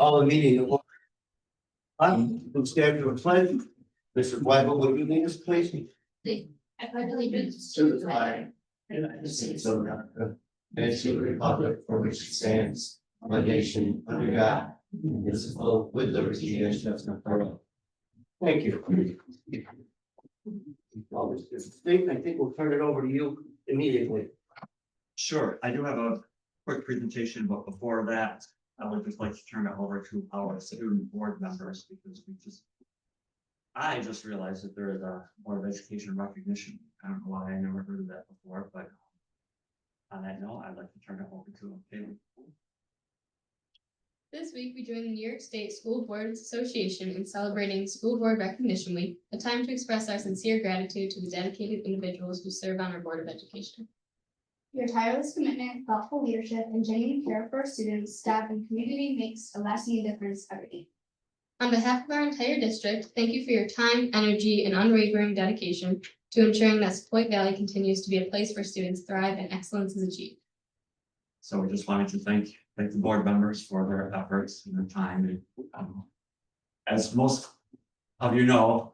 Call the meeting to order. We'll stand for the pledge. Mr. Weigel, will you lead us, please? I pledge allegiance To the flag of the United States of America, and to the republic for which it stands, one nation under God, indivisible, with liberty and justice for all. Thank you. I think we'll turn it over to you immediately. Sure, I do have a quick presentation, but before that, I would just like to turn it over to our student board members because I just realized that there is a Board of Education recognition. I don't know why I never heard of that before, but on that note, I'd like to turn it over to Kaylee. This week, we join the New York State School Boards Association in celebrating School Board Recognition Week, a time to express our sincere gratitude to the dedicated individuals who serve on our Board of Education. Your tireless commitment, thoughtful leadership, and genuine care for our students, staff, and community makes a lasting difference every day. On behalf of our entire district, thank you for your time, energy, and unwavering dedication to ensuring that Sepoy Valley continues to be a place where students thrive and excellence is achieved. So we just wanted to thank the board members for their efforts and their time. And, as most of you know,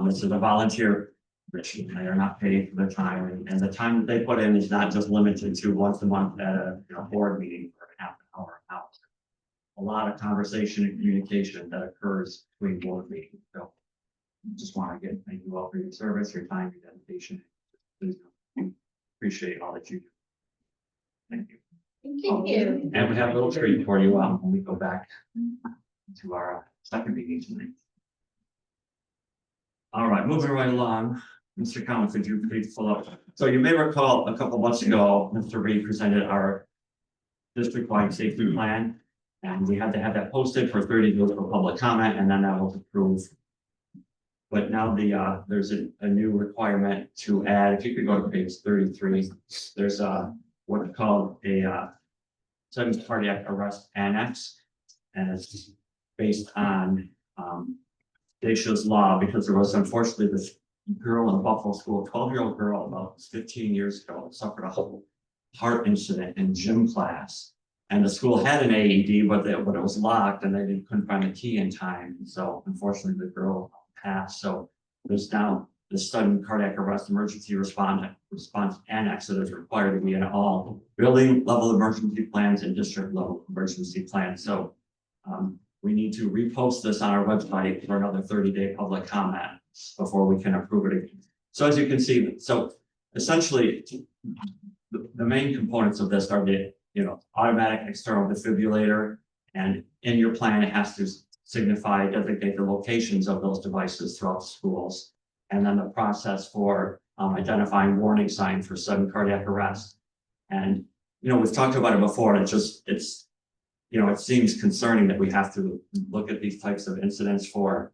this is a volunteer position. They are not paid for their time, and the time that they put in is not just limited to once a month at a board meeting for half an hour out. A lot of conversation and communication that occurs between board meetings. So just want to thank you all for your service, your time, your dedication. Please appreciate all that you do. Thank you. Thank you. And we have a little treat for you when we go back to our second meeting tonight. All right, moving right along. Mr. Collins, could you please pull up? So you may recall a couple months ago, Mr. Reed presented our district-wide safety plan. And we had to have that posted for 30 days for public comment, and then that was approved. But now there's a new requirement to add, if you could go to page 33, there's what's called a sudden cardiac arrest annex. And it's based on Dacia's law, because there was unfortunately this girl in Buffalo school, 12-year-old girl about 15 years ago, suffered a whole heart incident in gym class. And the school had an AED, but it was locked and they couldn't find the key in time. So unfortunately the girl passed. So there's now the sudden cardiac arrest emergency response annex that is required to be in all building level emergency plans and district level emergency plans. So we need to repost this on our website for another 30-day public comment before we can approve it again. So as you can see, so essentially the main components of this are the automatic external defibrillator, and in your plan it has to designate the locations of those devices throughout the schools, and then the process for identifying warning signs for sudden cardiac arrest. And we've talked about it before, and it seems concerning that we have to look at these types of incidents for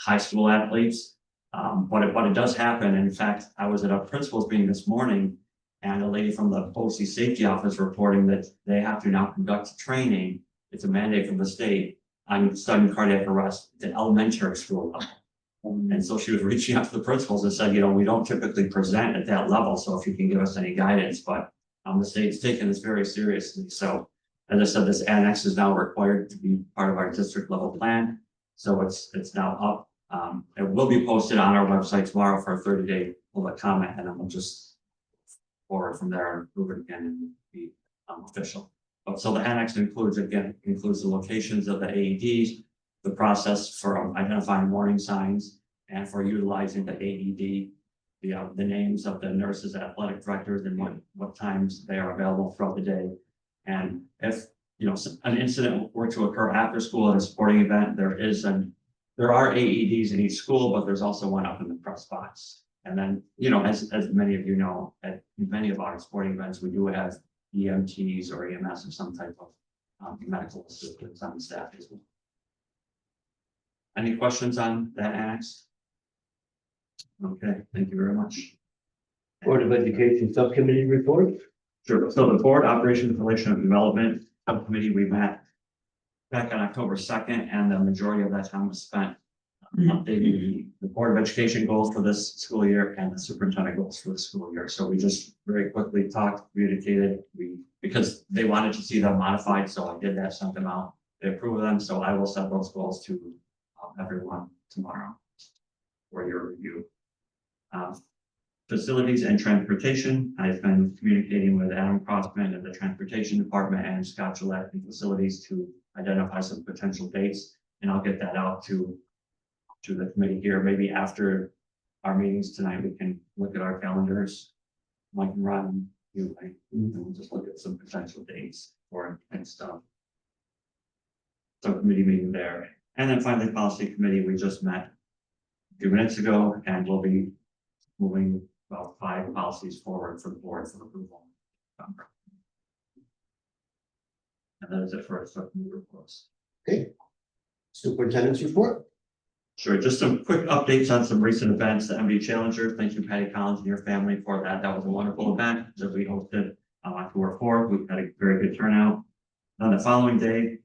high school athletes, but it does happen. And in fact, I was at a principal's meeting this morning, and a lady from the BOE safety office reporting that they have to now conduct training. It's a mandate from the state on sudden cardiac arrest at elementary school level. And so she was reaching out to the principals and said, we don't typically present at that level. So if you can give us any guidance, but the state's taking this very seriously. So as I said, this annex is now required to be part of our district level plan. So it's now up. It will be posted on our website tomorrow for a 30-day public comment, and then we'll just forward from there and approve it again and be official. So the annex includes the locations of the AEDs, the process for identifying warning signs, and for utilizing the AED, the names of the nurses, athletic directors, and what times they are available throughout the day. And if an incident were to occur after school at a sporting event, there are AEDs in each school, but there's also one up in the press box. And then, as many of you know, at many of our sporting events, we do have EMTs or EMS or some type of medical assistance on the staff as well. Any questions on that annex? Okay, thank you very much. Board of Education Subcommittee report. Sure. So the Board Operations Relational Development Subcommittee, we met back on October 2nd, and the majority of that time was spent updating the Board of Education goals for this school year and the superintendent goals for the school year. So we just very quickly talked, communicated, because they wanted to see them modified, so I did that, sent them out. they approve them, so I will send those goals to everyone tomorrow for your review. Facilities and transportation, I've been communicating with Adam Crossman in the Transportation Department and Scott Gillette in Facilities to identify some potential dates, and I'll get that out to the committee here, maybe after our meetings tonight, we can look at our calendars. Mike and Ron, you, and we'll just look at some potential dates for and stuff. So committee meeting there, and then finally policy committee, we just met a few minutes ago, and we'll be moving about 5 policies forward for the board for approval. And that is it for subcommittee reports. Okay. Superintendent's report. Sure, just some quick updates on some recent events, the MD Challenger. Thank you, Patty Collins and your family for that. That was a wonderful event that we hosted on October 4th. We had a very good turnout. On the following day,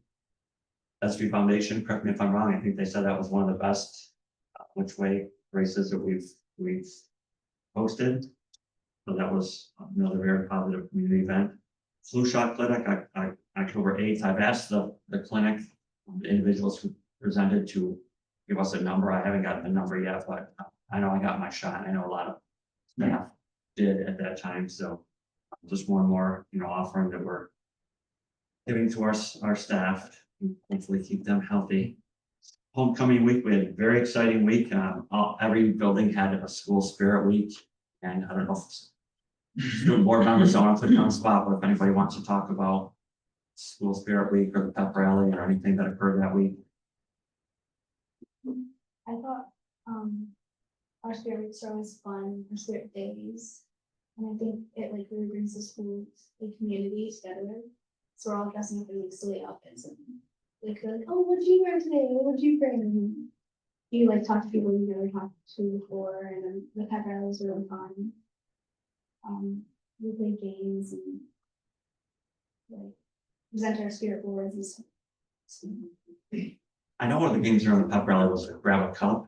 SV Foundation, correct me if I'm wrong, I think they said that was one of the best which way races that we've hosted. So that was another very positive community event. Flu shot clinic, October 8th. I've asked the clinic, the individuals who presented to give us a number. I haven't gotten a number yet, but I know I got my shot. I know a lot of staff did at that time. So just one more, offering that we're giving to our staff, and hopefully keep them healthy. Homecoming week, we had a very exciting week. Every building had a school spirit week, and I don't know if student board members don't want to put you on the spot, but if anybody wants to talk about school spirit week or the pep rally or anything that occurred that week. I thought, our spirit weeks are always fun, our spirit days. And I think it like really brings the schools, the community together. So we're all dressing up in like silly outfits and like, oh, what did you wear today? What would you bring? And you like talk to people you never talked to before, and then the pep rally was really fun. We played games and like present our spirit boards and stuff. I know one of the games during the pep rally was grab a cup.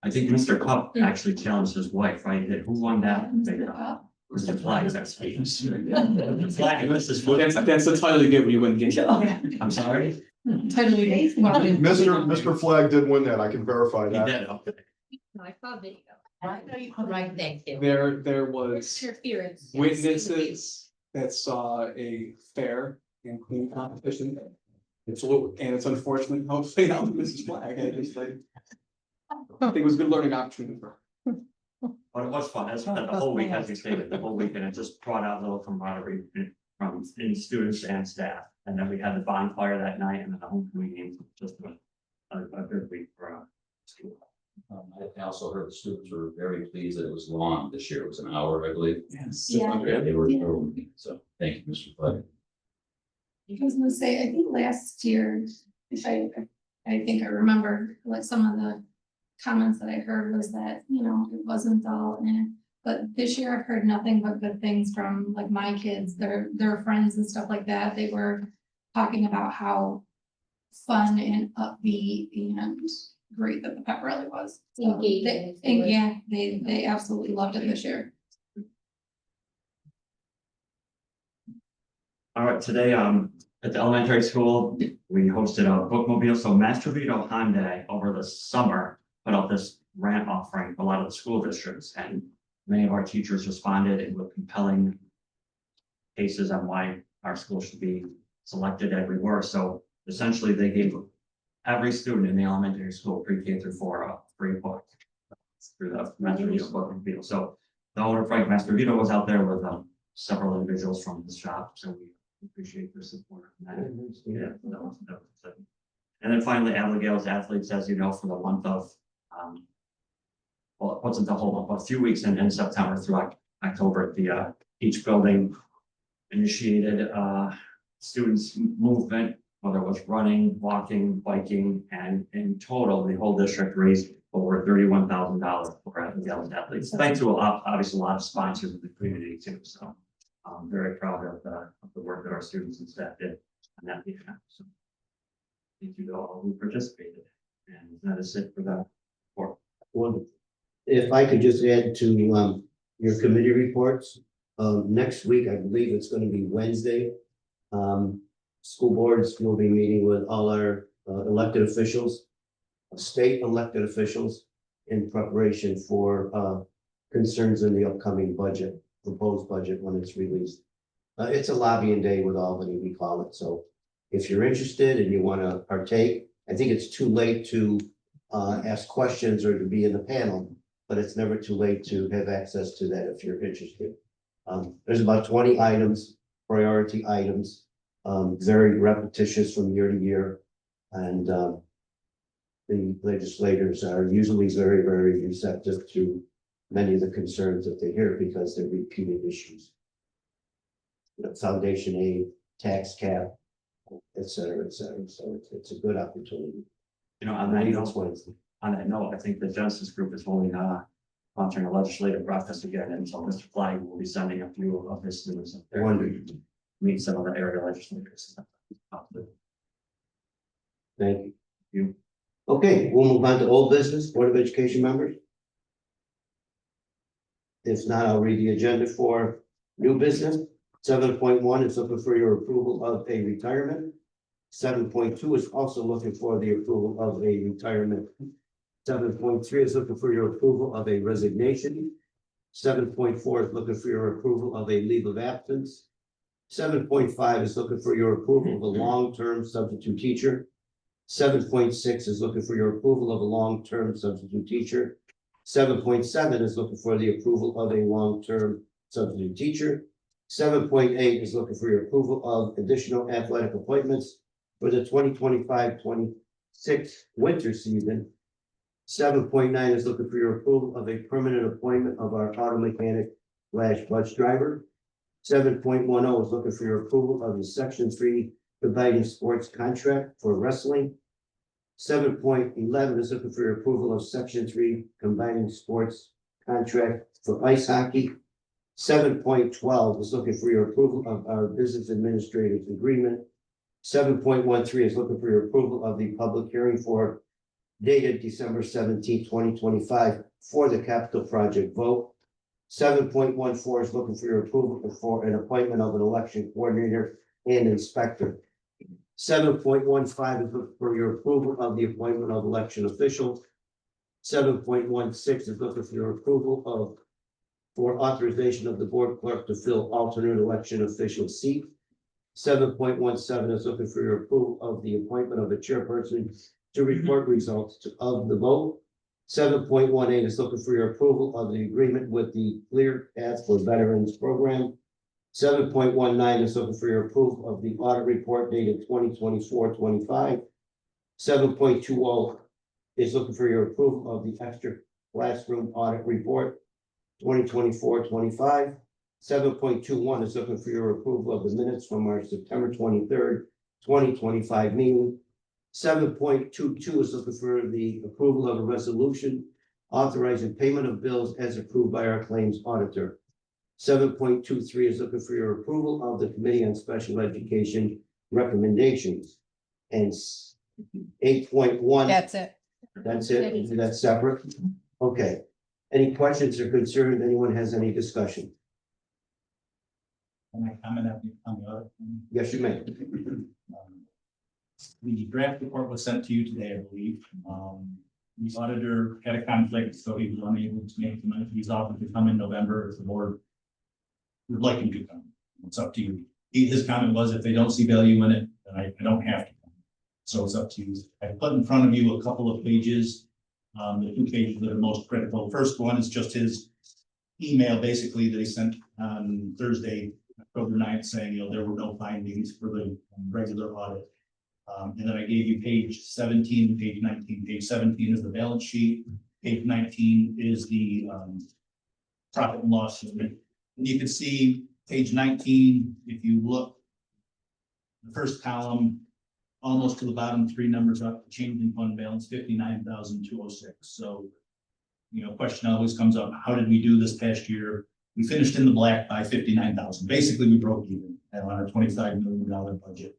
I think Mr. Cup actually challenged his wife, right? Who won that? Mr. Flag, that's me. The flag, Mrs. Flag. That's the title you get when you win the game. I'm sorry. Mr. Flag did win that. I can verify He that. did, okay. I saw video. Right, thank you. There was Interference. witnesses that saw a fair and clean competition. It's a little, and it's unfortunate how it played out with Mrs. Flag. I think it was a good learning opportunity for her. But it was fun. It's fun the whole week, as you stated, the whole week, and it just brought out a little camaraderie from students and staff. And then we had the bonfire that night and then the homecoming games, just a good week for school. I also heard the students were very pleased that it was long this year. It was an hour, I believe. Yes. Yeah. Yeah, they were thrilled. So thank you, Mr. Flag. I was gonna say, I think last year, if I think I remember, like some of the comments that I heard was that, it wasn't all in. But this year I've heard nothing but good things from like my kids, their friends and stuff like that. They were talking about how fun and upbeat and great that the pep rally was. So Engaging. they absolutely loved it this year. All right, today, at the elementary school, we hosted a bookmobile. So Master Vito Hyundai over the summer put out this grant offering for a lot of the school districts, and many of our teachers responded with compelling cases on why our school should be selected as we were. So essentially, they gave every student in the elementary school, pre-K through 4, a free book through the Master Vito bookmobile. So the owner, Frank Master Vito, was out there with several individuals from the shop. So we appreciate their support on that. Yeah, that was exciting. And then finally, Abigail's athletes, as you know, for the month of, well, it wasn't the whole month, but a few weeks in September through October, each building initiated students movement, whether it was running, walking, biking, and in total, the whole district raised over $31,000 for Abigail's athletes. Thanks to obviously a lot of sponsors in the community too. So I'm very proud of the work that our students and staff did on that behalf. So thank you to all who participated. And that is it for the report. Well, if I could just add to your committee reports, next week, I believe it's going to be Wednesday. school boards will be meeting with all our elected officials, state elected officials, in preparation for concerns in the upcoming budget, proposed budget when it's released. It's a lobbying day with Albany, we call it. So if you're interested and you want to partake, I think it's too late to ask questions or to be in the panel, but it's never too late to have access to that if you're interested. There's about 20 items, priority items, very repetitious from year to year. And the legislators are usually very, very receptive to many of the concerns that they hear because they're repeated issues. You know, foundation aid, tax cap, et cetera, et cetera. So it's a good opportunity. You know, on that It's note, Wednesday. I think the Genesis Group is holding sponsoring a legislative breakfast again, and so Mr. Flagg will be sending a few of his students up there to meet some of the area legislators. Thank you. Okay, we'll move on to old business, Board of Education members. If not, I'll read the agenda for new business. 7.1 is looking for your approval of a retirement. 7.2 is also looking for the approval of a retirement. 7.3 is looking for your approval of a resignation. 7.4 is looking for your approval of a leave of absence. 7.5 is looking for your approval of a long-term substitute teacher. 7.6 is looking for your approval of a long-term substitute teacher. 7.7 is looking for the approval of a long-term substitute teacher. 7.8 is looking for your approval of additional athletic appointments for the 2025-26 winter season. 7.9 is looking for your approval of a permanent appointment of our auto mechanic / bus driver. 7.10 is looking for your approval of the Section 3 combining sports contract for wrestling. 7.11 is looking for your approval of Section 3 combining sports contract for ice hockey. 7.12 is looking for your approval of our business administrative agreement. 7.13 is looking for your approval of the public hearing for dated December 17, 2025 for the capital project vote. 7.14 is looking for your approval for an appointment of an election coordinator and inspector. 7.15 is looking for your approval of the appointment of election officials. 7.16 is looking for your approval of for authorization of the board clerk to fill alternate election official seat. 7.17 is looking for your approval of the appointment of a chairperson to report results of the vote. 7.18 is looking for your approval of the agreement with the Clear Path for Veterans Program. 7.19 is looking for your approval of the audit report dated 2024-25. 7.20 is looking for your approval of the extra classroom audit report 2024-25. 7.21 is looking for your approval of the minutes from our September 23rd, 2025 meeting. 7.22 is looking for the approval of a resolution authorizing payment of bills as approved by our claims auditor. 7.23 is looking for your approval of the Committee on Special Education recommendations. And 8.1. That's it. That's it. That's separate. Okay. Any questions or concerns? Anyone has any discussion? Can I comment on the other? Yes, you may. The draft report was sent to you today, I believe. The auditor had a conflict, so he was unable to make the, he's offered to come in November if the board would like him to come. It's up to you. His comment was if they don't see value in it, then I don't have to come. So it's up to you. I put in front of you a couple of pages. The 2 pages that are most critical. The first one is just his email, basically, that he sent on Thursday, October 9th, saying, there were no findings for the regular audit. And then I gave you page 17, page 19. Page 17 is the balance sheet. Page 19 is the profit and loss statement. And you can see page 19, if you look, the first column, almost to the bottom 3 numbers up, change in fund balance, 59,206. So, question always comes up, how did we do this past year? We finished in the black by 59,000. Basically, we broke even on our $25 million budget.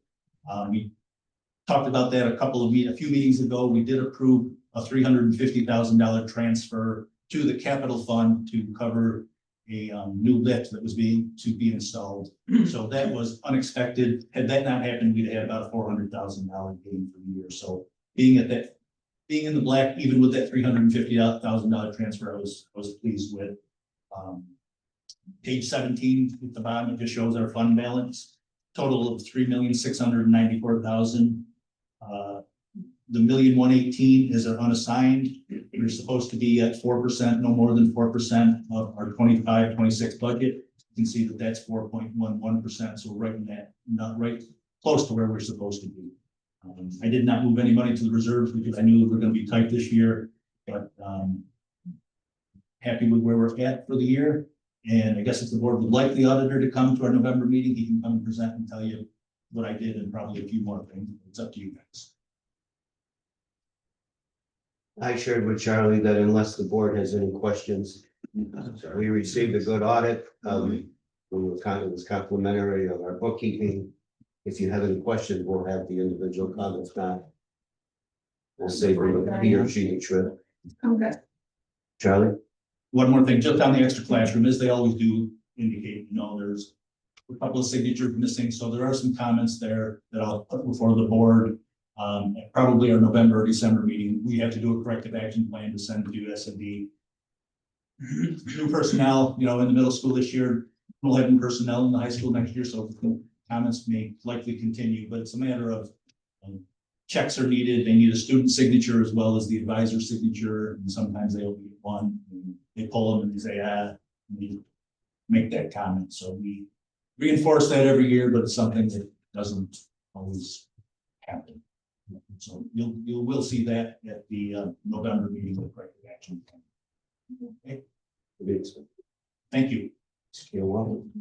We talked about that a few meetings ago. We did approve a $350,000 transfer to the capital fund to cover new lift that was to be installed. So that was unexpected. Had that not happened, we'd had about $400,000 gain for the year. So being in the black, even with that $350,000 transfer, I was pleased with. Page 17 at the bottom, it just shows our fund balance, total of $3,694,000. The $1,118,000 is our unassigned. We're supposed to be at 4%, no more than 4% of our 25-26 budget. You can see that that's 4.11%. So we're right in that, not right close to where we're supposed to be. I did not move any money to the reserves because I knew we were going to be tight this year, but happy with where we're at for the year. And I guess if the board would like the auditor to come to our November meeting, he can come and present and tell you what I did and probably a few more things. It's up to you guys. I shared with Charlie that unless the board has any questions, we received a good audit. It was complimentary of our bookkeeping. If you have any questions, we'll have the individual comments back. We'll save he or she the trip. Okay. Charlie? One more thing, just on the extra classroom, as they always do indicate, there's a couple of signatures missing. So there are some comments there that I'll put before the board. Probably our November or December meeting, we have to do a corrective action plan to send to S&D. New personnel, in the middle school this year, we'll have new personnel in the high school next year, so comments may likely continue, but it's a matter of checks are needed. They need a student signature as well as the advisor signature, and sometimes they only get one. They pull them and they say, we make that comment. So we reinforce that every year, but it's something that doesn't always happen. So you will see that at the November meeting with corrective action. Okay. Thank you. You're welcome.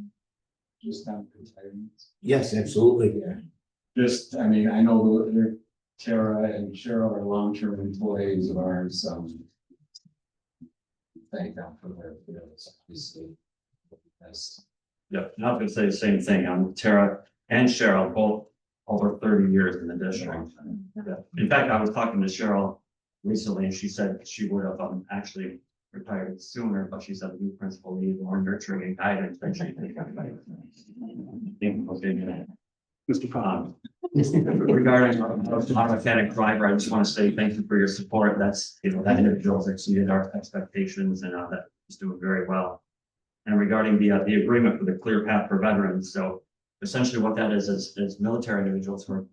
Just on retirements. Yes, absolutely. Just, I mean, I know that Tara and Cheryl are long-term employees of ours, thank them for their bills, obviously. Yes. Yep, and I was gonna say the same thing. Tara and Cheryl, both over 30 years in the district. Yeah. In fact, I was talking to Cheryl recently and she said she would have actually retired sooner, but she said the new principal needed more nurturing and guidance than she did. Mr. Pond. Regarding our mechanic driver, I just want to say thank you for your support. That's, that individual's exceeded our expectations and that is doing very well. And regarding the agreement for the clear path for veterans, so essentially what that is military individuals who are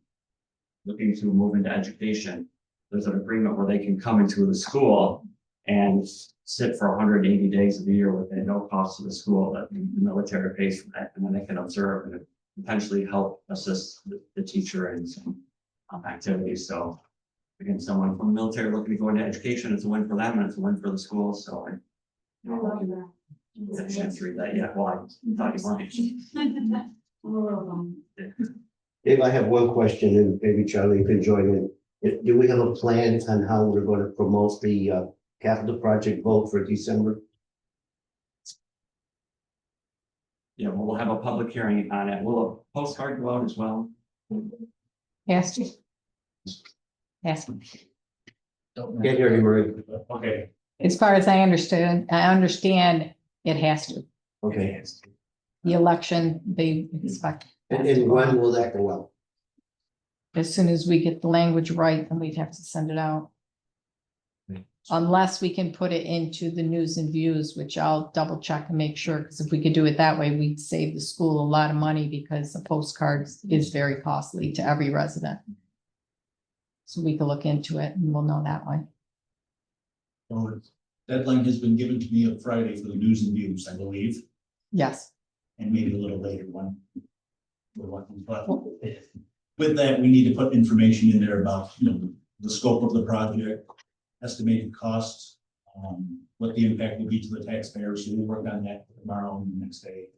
looking to move into education. There's an agreement where they can come into the school and sit for 180 days of the year with no cost to the school that the military pays for that, and then they can observe and potentially help assist the teacher in some activities. So again, someone from the military looking to go into education, it's a win for them and it's a win for the school. So I love that. get a chance to read that. Yeah, well, I thought you wanted. Dave, I have one question and maybe Charlie can join in. Do we have a plan on how we're going to promote the capital project vote for December? Yeah, well, we'll have a public hearing on it. Will a postcard go out as well? Has to. Has to. Can't hear you, Marie. Okay. As far as I understand it has to. Okay. The election, they expect. And when will that go out? As soon as we get the language right, then we'd have to send it out. Unless we can put it into the news and views, which I'll double check and make sure, because if we could do it that way, we'd save the school a lot of money because the postcards is very costly to every resident. So we can look into it and we'll know that way. So deadline has been given to me on Friday for the news and views, I believe, Yes. and maybe a little later one. But with that, we need to put information in there about, the scope of the project, estimated costs, what the impact will be to the taxpayers. So we'll work on that tomorrow and the next day.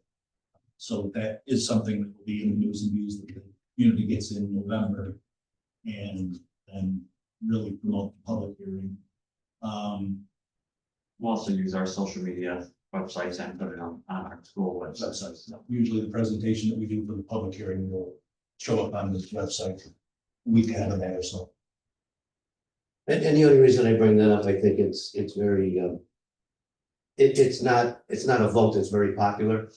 So that is something that will be in the news and views that the community gets in November, and then really promote the public hearing. We'll also use our social media websites and put it on our school website. Usually the presentation that we do for the public hearing will show up on this website a week ahead of that or so. And the only reason I bring that up, I think it's very it's not a vote that's very popular.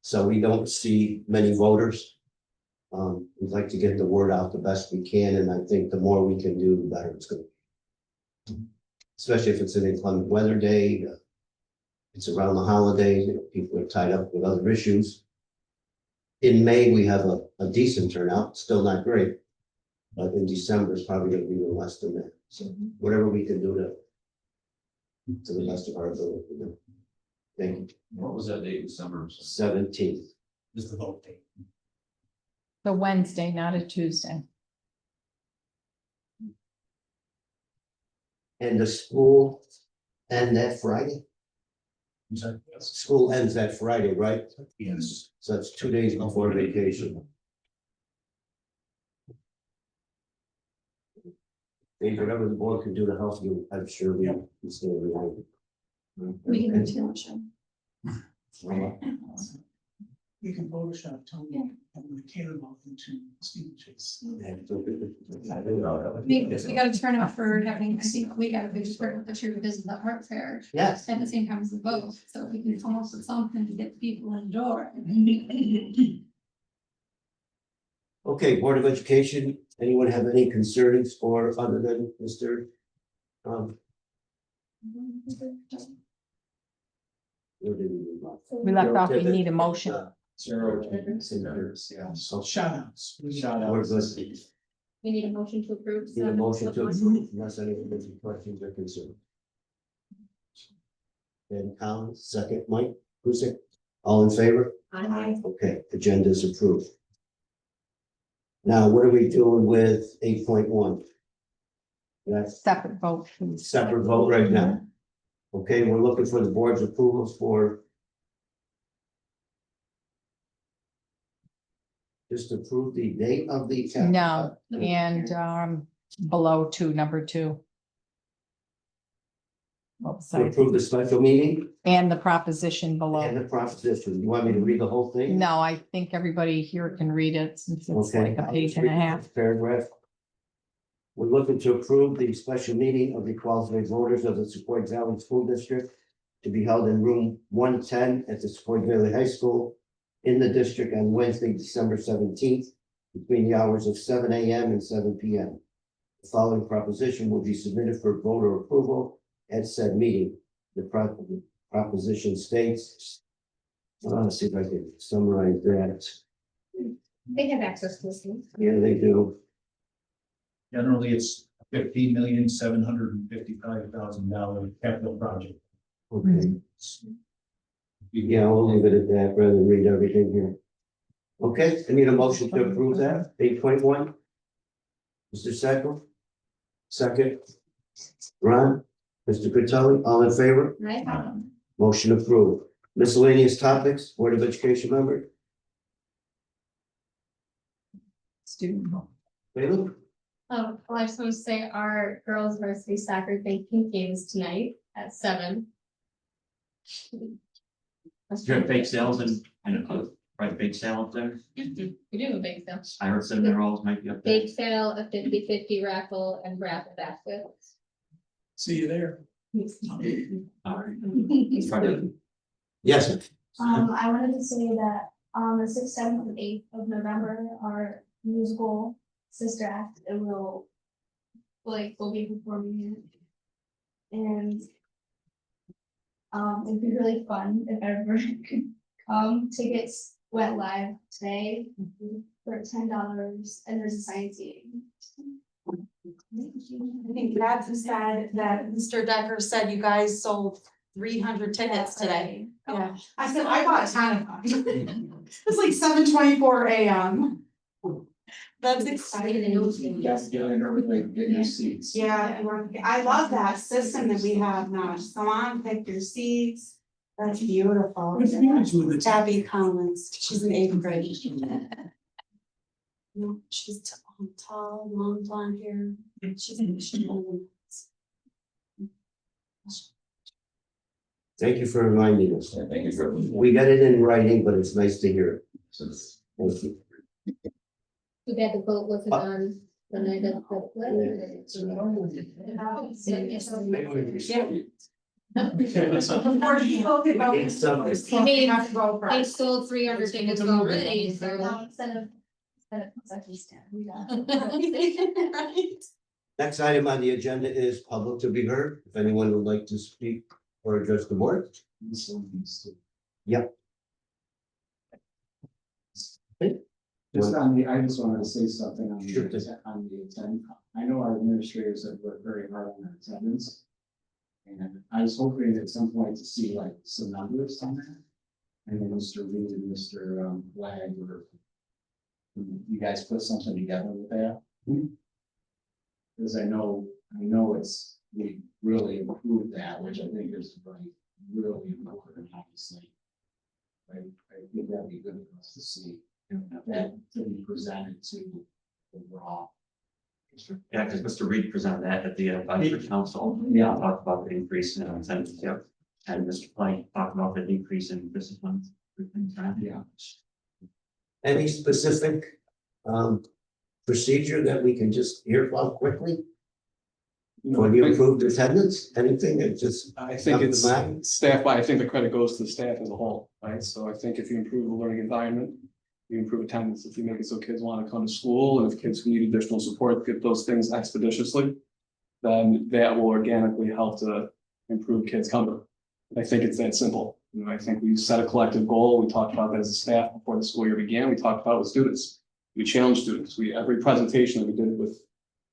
So we don't see many voters. We'd like to get the word out the best we can, and I think the more we can do, the better it's gonna be. Especially if it's an inclement weather day, it's around the holidays, people are tied up with other issues. In May, we have a decent turnout, still not great. But in December, it's probably gonna be even less than that, so whatever we can do to the best of our ability, you know. Thank you. What was that date, December? 17th. Is the vote date. The Wednesday, not a Tuesday. And the school end that Friday? I'm sorry, yes. School ends that Friday, right? Yes. So it's 2 days before vacation. If whatever the board can do to help you, I'm sure we can stay behind. We can do too much. You can Photoshop Tony and the cannonball into speeches. We got a turnout for having, I think we got a big spread this year because of the art fair Yes. at the same time as the vote, so if we can come up with something to get people in the door. Okay, Board of Education, anyone have any concerns for other than Mr. Where did we leave off? We left off, we need a motion. Zero. Yeah, so Shout outs. we're good. We need a motion to approve. Need a motion to approve, unless anyone has any questions or concerns. Ben Collins, second, Mike, who's it? All in favor? Aye. Okay, agenda is approved. Now, what are we doing with 8.1? That's Separate vote, please. separate vote right now. Okay, we're looking for the board's approvals for just approve the date of the. No, and below two, number 2. Oops, To sorry. approve the special meeting And the proposition and below. the proposition. You want me to read the whole thing? No, I think everybody here can read it since it's Okay. like a page and a half. Paragraph. We're looking to approve the special meeting of the qualified voters of the Sequoia Valley School District to be held in room 110 at the Sequoia Valley High School in the district on Wednesday, December 17th, between the hours of 7 a.m. and 7 p.m. The following proposition will be submitted for voter approval at said meeting. The proposition states, let's see if I can summarize that. They have access to this one. Yeah, they do. Generally, it's $15,755,000 capital project. Okay. Yeah, we'll leave it at that rather than read everything here. Okay, I need a motion to approve that, 8.1. Mr. Second? Second. Ron? Mr. Fratelli, all in favor? Aye. Motion approved. Miscellaneous topics, Board of Education member? Student vote. Bailey? Well, I just want to say our girls varsity soccer pink games tonight at 7. Do you have bake sales and right, bake sale up there? We do have a bake sale. I heard cinnamon rolls might be up there. Bake sale, a 50-50 raffle and raffle baskets. See you there. All right. Try to- Yes. I wanted to say that on the 6th, 7th, and 8th of November, our musical Sister Act, it will be performing it. And it'd be really fun if everyone could come. Tickets went live today for $10, and there's a science game. I think Brad said that Mr. Decker said you guys sold 300 tickets today. Yeah, I said I bought 10 of them. It's like 7:24 a.m. That's exciting. Just get in early, get your seats. Yeah, I love that system that we have now. Just come on, pick your seats. That's beautiful. Tabby Collins, she's in 8th grade. No, she's tall, long blonde hair. She's Thank you for reminding us. Thank you for. We got it in writing, but it's nice to hear it. Thank you. We got the vote wasn't on the night of the. Before people could go. It's, mean, Have to go They first. sold 300 tickets already, so. Instead of second stand, we got. Right. Next item on the agenda is public to be heard. If anyone would like to speak or address the board. Yep. Just on the, I just wanted to say something on Sure. on the attendance. I know our administrators have worked very hard on their attendance. And I was hoping at some point to see like some numbers on that. And then Mr. Reed and Mr. Flag or you guys put something together with that. Because I know it's, we really improved that, which I think is like really important, obviously. I think that'd be good for us to see, that to be presented to the raw. Yeah, because Mr. Reed presented that at the advisory council. Yeah. Talked about the increase in incentives, yep. And Mr. Plank talked about the decrease in disciplines. Yeah. Any specific procedure that we can just hear about quickly? When you improved attendance, anything that just, I think Come to it's mind? staff, but I think the credit goes to the staff as a whole, right? So I think if you improve the learning environment, you improve attendance. If you make it so kids want to come to school, and if kids need additional support, get those things expeditiously, then that will organically help to improve kids' comfort. I think it's that simple. You know, I think we set a collective goal. We talked about that as a staff before the school year began. We talked about it with students. We challenged students. Every presentation that we did with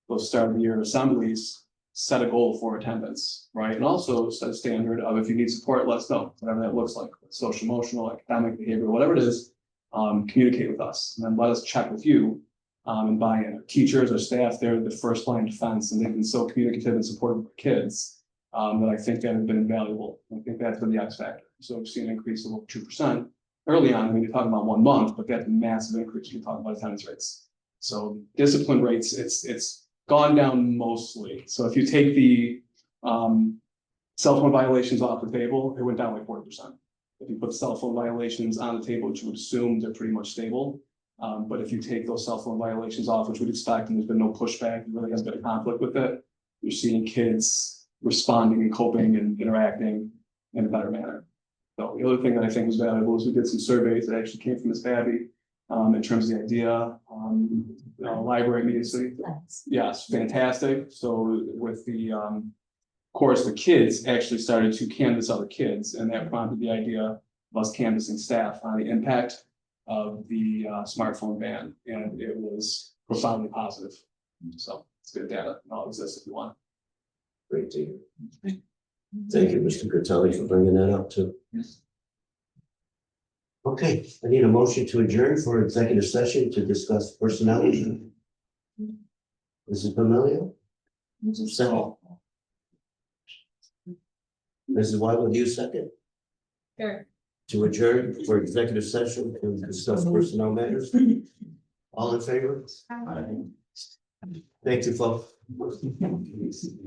those start of the year assemblies set a goal for attendance, right? And also set a standard of if you need support, let us know, whatever that looks like, social, emotional, academic, behavior, whatever it is, communicate with us and then let us check with you and buy in. Our teachers, our staff, they're the first line of defense and they've been so communicative and supportive of kids that I think that has been invaluable. I think that's been the X factor. So we've seen an increase of over 2% early on. I mean, you're talking about 1 month, but that's a massive increase. You're talking about attendance rates. So discipline rates, it's gone down mostly. So if you take the cell phone violations off the table, it went down like 40%. If you put cell phone violations on the table, which you would assume they're pretty much stable. But if you take those cell phone violations off, which we'd expect, and there's been no pushback, there really hasn't been a conflict with it, you're seeing kids responding and coping and interacting in a better manner. So the other thing that I think was valuable is we did some surveys that actually came from Ms. Babby in terms of the idea, library immediacy. Yes, fantastic. So with the, of course, the kids actually started to canvass other kids, and that prompted the idea of us canvassing staff on the impact of the smartphone ban, and it was profoundly positive. So it's good data, it all exists if you want. great to hear. Thank you, Mr. Gertelli, for bringing that up too. Okay, I need a motion to adjourn for executive session to discuss personnel. Mrs. Pamelia? Second. Mrs. Wyland, do you second? Sure. To adjourn for executive session to discuss personnel matters? All in favor? Thank you, folks.